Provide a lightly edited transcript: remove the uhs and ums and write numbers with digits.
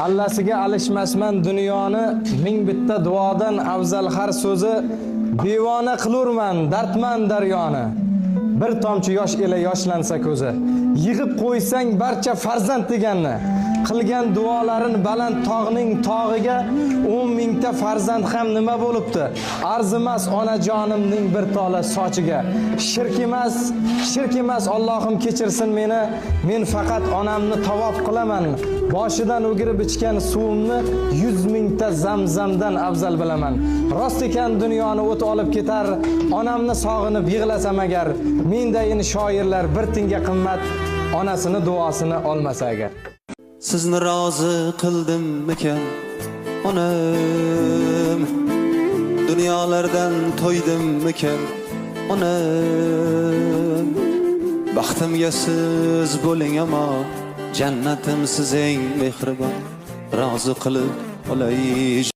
Allasiga alishmasman dunyoni, ming bitta duodan afzal har so'zi. Devona qilurman, dardman daryoni. Bir tomchi yosh ila yoshlansa ko'zi. Yig'ib qo'ysang barcha farzand deganni. Qilgan duolarin baland tog'ning tog'iga 10 mingta farzand ham nima bo'libdi? Arzimas onajonimning bir tola sochiga. Shirk emas Allohim kechirsin meni. Men faqat onamni tavof qilaman. Boshidan o'girib ichgan suvimni 100 mingta zamzamdan afzal bilaman. Rost ekan dunyoni o't olib ketar. Onamni sog'inib yig'lasam agar, mendayin shoirlar bir tinga qimmat, onasini duosini olmasa agar. Sizni rozi qildimmikan onam, dunyolardan to'ydimmikan onam, baxtimga siz bo'ling amon, jannatim siz eng mehribon, rozi qilib olay